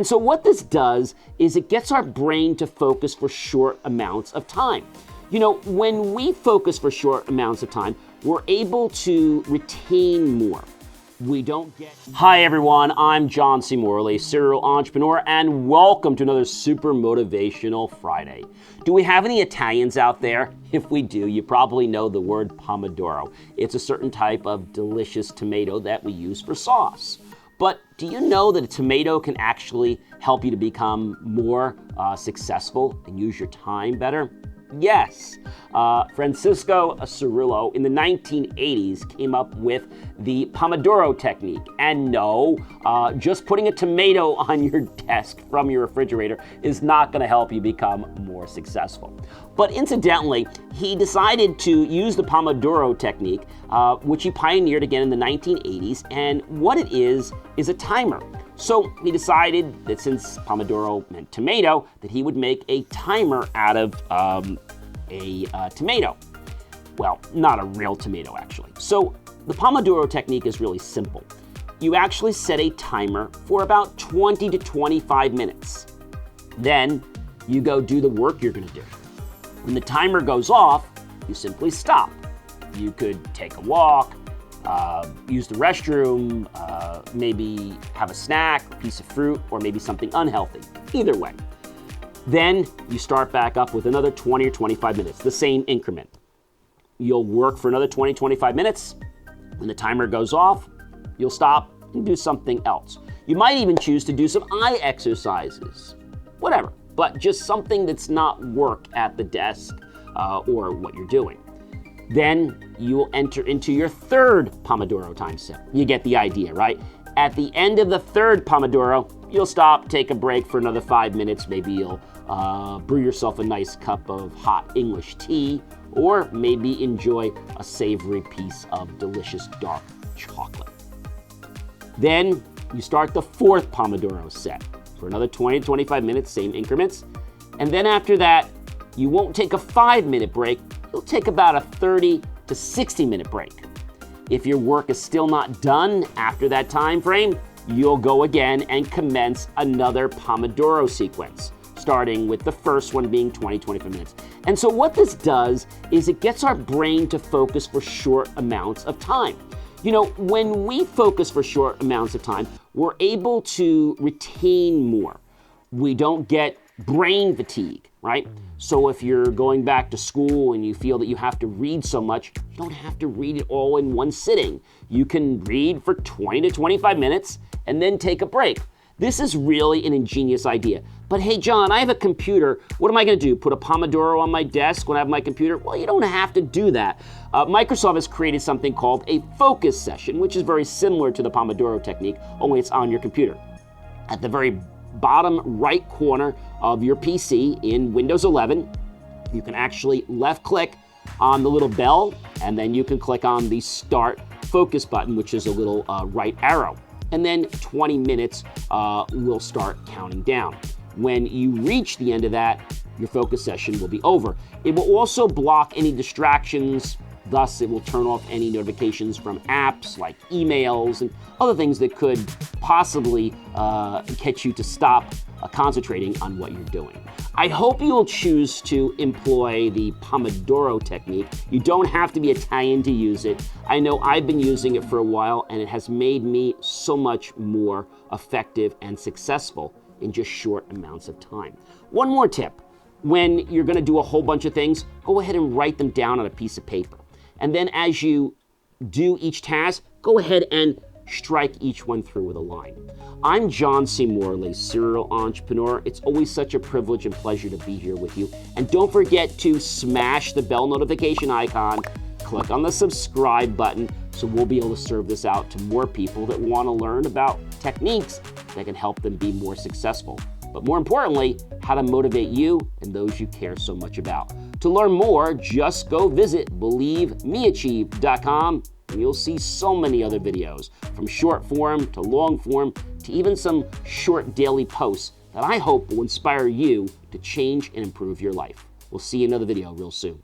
And so what this does is it gets our brain to focus for short amounts of time. You know, when we focus for short amounts of time, we're able to retain more. We don't get... Hi everyone, I'm John C. Morley, serial entrepreneur, and welcome to another Super Motivational Friday. Do we have any Italians out there? If we do, you probably know the word Pomodoro. It's a certain type of delicious tomato that we use for sauce. But do you know that a tomato can actually help you to become more successful and use your time better? Yes. Francisco Cirillo in the 1980s came up with the Pomodoro Technique. And no, just putting a tomato on your desk from your refrigerator is not going to help you become more successful. But incidentally, he decided to use the Pomodoro Technique, which he pioneered again in the 1980s. And what it is a timer. So he decided that since Pomodoro meant tomato, that he would make a timer out of a tomato. Well, not a real tomato, actually. So the Pomodoro Technique is really simple. You actually set a timer for about 20 to 25 minutes. Then you go do the work you're going to do. When the timer goes off, you simply stop. You could take a walk, use the restroom, maybe have a snack, a piece of fruit, or maybe something unhealthy. Either way. Then you start back up with another 20 or 25 minutes, the same increment. You'll work for another 20, 25 minutes. When the timer goes off, you'll stop and do something else. You might even choose to do some eye exercises, whatever, but just something that's not work at the desk or what you're doing. Then you will enter into your third Pomodoro time set. You get the idea, right? At the end of the third Pomodoro, you'll stop, take a break for another 5 minutes. Maybe you'll brew yourself a nice cup of hot English tea, or maybe enjoy a savory piece of delicious dark chocolate. Then you start the fourth Pomodoro set for another 20 to 25 minutes, same increments. And then after that, you won't take a 5-minute break. You'll take about a 30 to 60-minute break. If your work is still not done after that time frame, you'll go again and commence another Pomodoro sequence, starting with the first one being 20-25 minutes. And so what this does is it gets our brain to focus for short amounts of time. You know, when we focus for short amounts of time, we're able to retain more. We don't get brain fatigue, right? So if you're going back to school and you feel that you have to read so much, you don't have to read it all in one sitting. You can read for 20 to 25 minutes and then take a break. This is really an ingenious idea. But hey, John, I have a computer. What am I going to do? Put a Pomodoro on my desk when I have my computer? Well, you don't have to do that. Microsoft has created something called a focus session, which is very similar to the Pomodoro Technique, only it's on your computer. At the very bottom right corner of your PC in Windows 11, you can actually left click on the little bell, and then you can click on the Start Focus button, which is a little right arrow. And then 20 minutes will start counting down. When you reach the end of that, your focus session will be over. It will also block any distractions. Thus, it will turn off any notifications from apps like emails and other things that could possibly get you to stop concentrating on what you're doing. I hope you will choose to employ the Pomodoro Technique. You don't have to be Italian to use it. I know I've been using it for a while, and it has made me so much more effective and successful in just short amounts of time. One more tip. When you're going to do a whole bunch of things, go ahead and write them down on a piece of paper. And then as you do each task, go ahead and strike each one through with a line. I'm John C. Morley, serial entrepreneur. It's always such a privilege and pleasure to be here with you. And don't forget to smash the bell notification icon, click on the subscribe button, so we'll be able to serve this out to more people that want to learn about techniques that can help them be more successful. But more importantly, how to motivate you and those you care so much about. To learn more, just go visit believemeachieve.com, and you'll see so many other videos, from short form to long form to even some short daily posts that I hope will inspire you to change and improve your life. We'll see you in another video real soon.